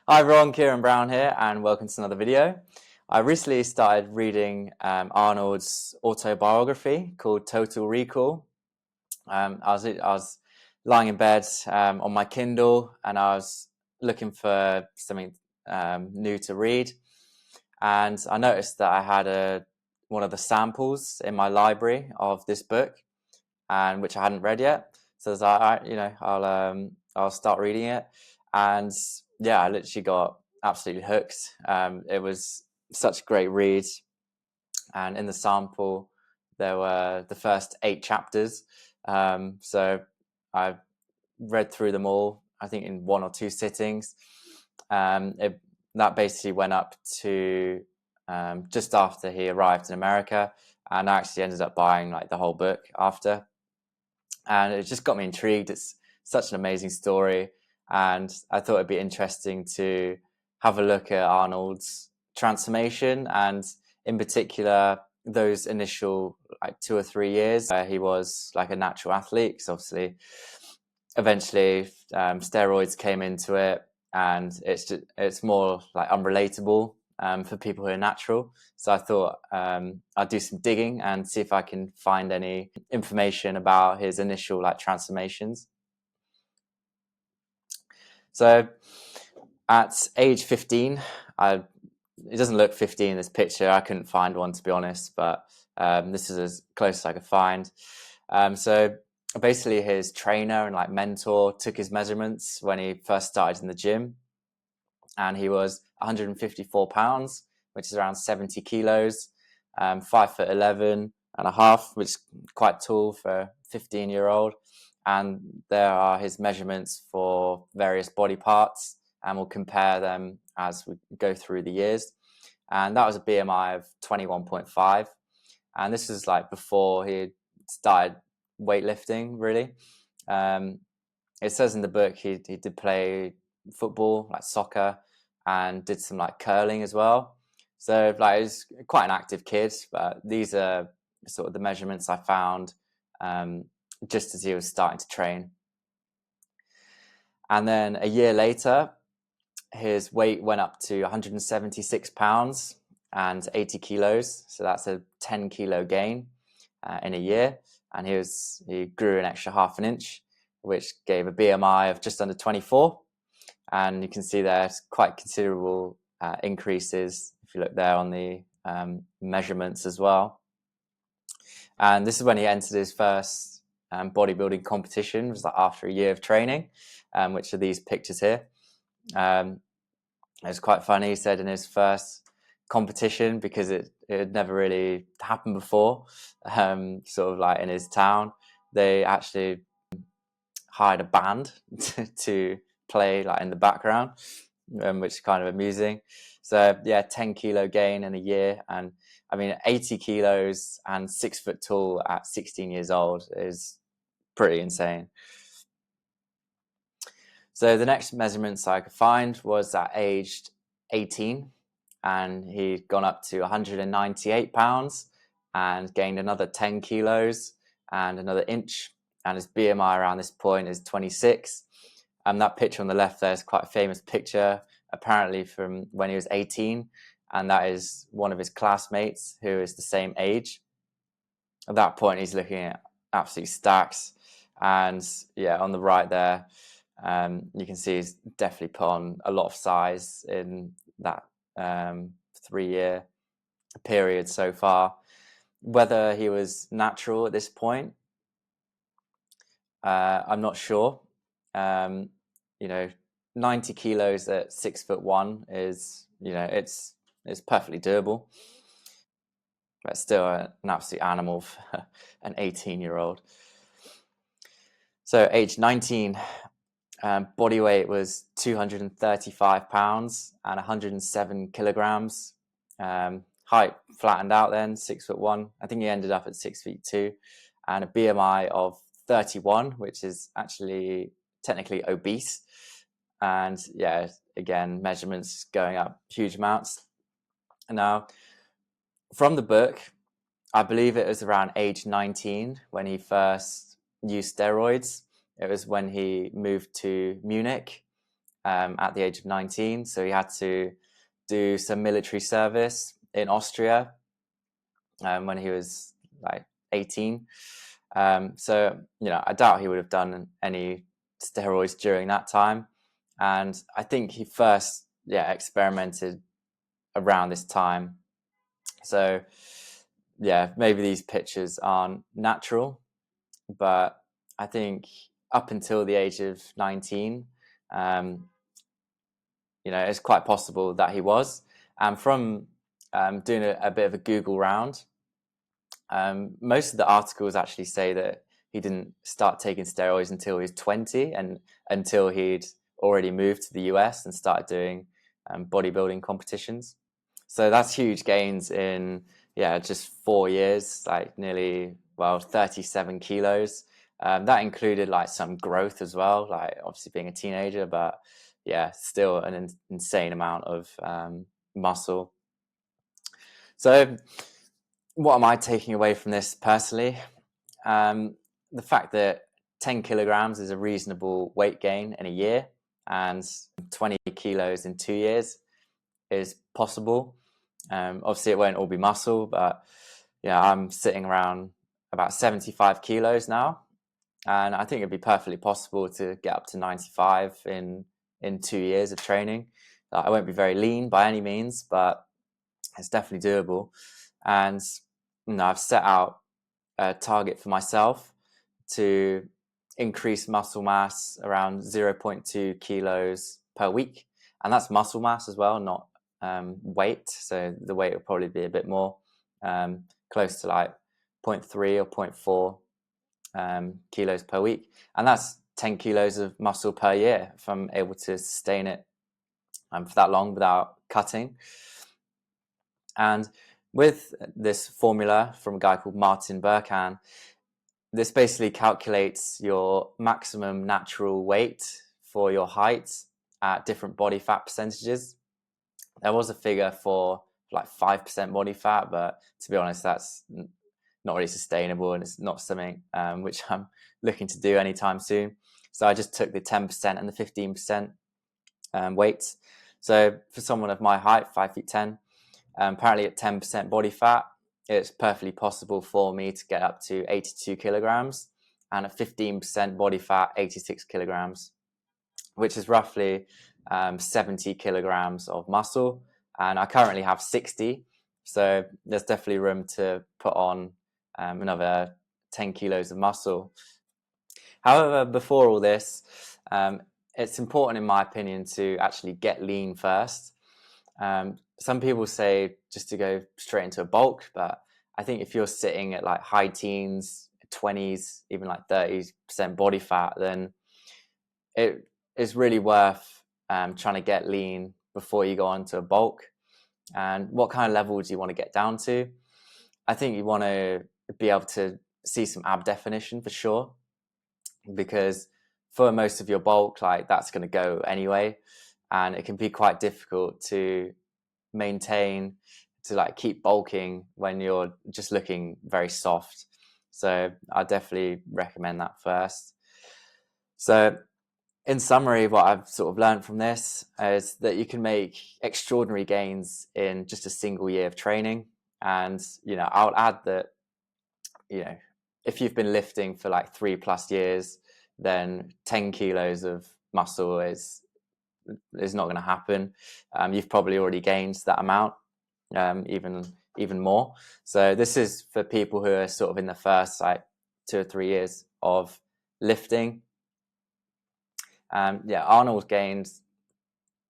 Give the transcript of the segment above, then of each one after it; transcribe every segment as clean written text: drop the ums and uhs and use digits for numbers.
Hi everyone, Kieran Brown here, and welcome to another video. I recently started reading Arnold's autobiography called Total Recall. I was lying in bed on my Kindle, and I was looking for something new to read, and I noticed that I had one of the samples in my library of this book, and which I hadn't read yet. So I was like, all right, I'll start reading it, and yeah, I literally got absolutely hooked. It was such a great read, and in the sample there were the first 8 chapters. So I read through them all, I think in 1 or 2 sittings. Um, it, that basically went up to just after he arrived in America, and I actually ended up buying like the whole book after, and it just got me intrigued. It's such an amazing story, and I thought it'd be interesting to have a look at Arnold's transformation, and in particular those initial like 2 or 3 years where he was like a natural athlete. Because obviously, eventually, steroids came into it, and it's more like unrelatable for people who are natural. So I thought I'd do some digging and see if I can find any information about his initial like transformations. So at age 15, it doesn't look 15 in this picture. I couldn't find one, to be honest, but this is as close as I could find. So basically, his trainer and like mentor took his measurements when he first started in the gym, and he was 154 pounds, which is around 70 kilos, 5'11" and a half, which is quite tall for a 15-year-old. And there are his measurements for various body parts, and we'll compare them as we go through the years. And that was a BMI of 21.5. And this is like before he started weightlifting, really. Um, it says in the book he did play football, like soccer, and did some like curling as well. So like he's quite an active kid. But these are sort of the measurements I found just as he was starting to train. And then a year later, his weight went up to 176 pounds and 80 kilos. So that's a 10-kilo gain in a year. And he grew an extra half an inch, which gave a BMI of just under 24. And you can see there's quite considerable increases if you look there on the measurements as well. And this is when he entered his first bodybuilding competition. It was like after a year of training, which are these pictures here. It was quite funny. He said in his first competition, because it had never really happened before, sort of like in his town, they actually hired a band to play like in the background, which is kind of amusing. So yeah, 10-kilo gain in a year, and I mean 80 kilos and 6 foot tall at 16 years old is pretty insane. So the next measurements I could find was at aged 18, and he'd gone up to 198 pounds and gained another 10 kilos and another inch. And his BMI around this point is 26. And that picture on the left there is quite a famous picture, apparently from when he was 18. And that is one of his classmates who is the same age. At that point, he's looking at absolute stacks. And yeah, on the right there, you can see he's definitely put on a lot of size in that 3-year period so far. Whether he was natural at this point, I'm not sure. Um, you know, 90 kilos at 6'1" is, it's perfectly doable, but still an absolute animal for an 18-year-old. So age 19, body weight was 235 pounds and 107 kilograms. Height flattened out then, 6'1". I think he ended up at 6'2", and a BMI of 31, which is actually technically obese. And yeah, again, measurements going up huge amounts. Now, from the book, I believe it was around age 19 when he first used steroids. It was when he moved to Munich, at the age of 19. So he had to do some military service in Austria when he was like 18. So, I doubt he would have done any steroids during that time. And I think he first, experimented around this time. So, maybe these pictures aren't natural, but I think up until the age of 19, it's quite possible that he was. And from doing a bit of a Google round, most of the articles actually say that he didn't start taking steroids until he was 20 and until he'd already moved to the US and started doing bodybuilding competitions. So that's huge gains in, just 4 years, like nearly, 37 kilos. That included like some growth as well, like obviously being a teenager, but still an insane amount of muscle. So what am I taking away from this personally? The fact that 10 kilograms is a reasonable weight gain in a year and 20 kilos in 2 years is possible. Obviously, it won't all be muscle, but I'm sitting around about 75 kilos now. And I think it'd be perfectly possible to get up to 95 in 2 years of training. I won't be very lean by any means, but it's definitely doable. And I've set out a target for myself to increase muscle mass around 0.2 kilos per week. And that's muscle mass as well, not weight. So the weight will probably be a bit more, close to like 0.3 or 0.4 kilos per week. And that's 10 kilos of muscle per year if I'm able to sustain it for that long without cutting. And with this formula from a guy called Martin Burkhan, this basically calculates your maximum natural weight for your height at different body fat percentages. There was a figure for like 5% body fat, but to be honest, that's not really sustainable and it's not something which I'm looking to do anytime soon. So I just took the 10% and the 15% weights. So for someone of my height, 5'10", apparently at 10% body fat, it's perfectly possible for me to get up to 82 kilograms, and at 15% body fat, 86 kilograms, which is roughly 70 kilograms of muscle. And I currently have 60, so there's definitely room to put on another 10 kilos of muscle. However, before all this, it's important, in my opinion, to actually get lean first. Some people say just to go straight into a bulk, but I think if you're sitting at like high teens, 20s, even like 30% body fat, then it is really worth trying to get lean before you go on to a bulk. And what kind of level do you want to get down to? I think you want to be able to see some ab definition for sure, because for most of your bulk, like that's going to go anyway, and it can be quite difficult to maintain, to like keep bulking when you're just looking very soft. So I definitely recommend that first. So in summary, what I've sort of learned from this is that you can make extraordinary gains in just a single year of training. And I'll add that if you've been lifting for like 3+ years, then 10 kilos of muscle is not going to happen. You've probably already gained that amount, even more. So this is for people who are sort of in the first like 2 or 3 years of lifting. Arnold gained,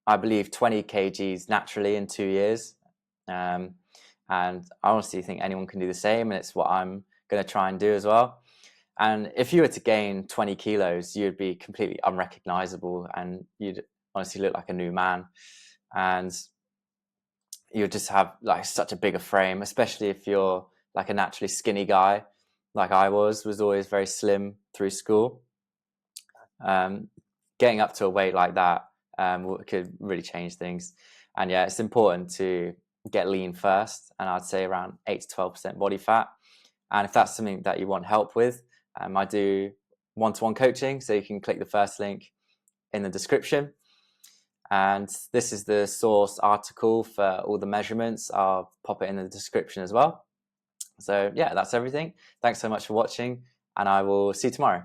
I believe, 20 kgs naturally in 2 years. And I honestly think anyone can do the same, and it's what I'm going to try and do as well. And if you were to gain 20 kilos, you'd be completely unrecognizable and you'd honestly look like a new man. And you'd just have like such a bigger frame, especially if you're like a naturally skinny guy, like I was always very slim through school. Getting up to a weight like that could really change things. And it's important to get lean first, and I'd say around 8 to 12% body fat. And if that's something that you want help with, I do one-to-one coaching, so you can click the first link in the description. And this is the source article for all the measurements. I'll pop it in the description as well. So yeah, that's everything. Thanks so much for watching, and I will see you tomorrow.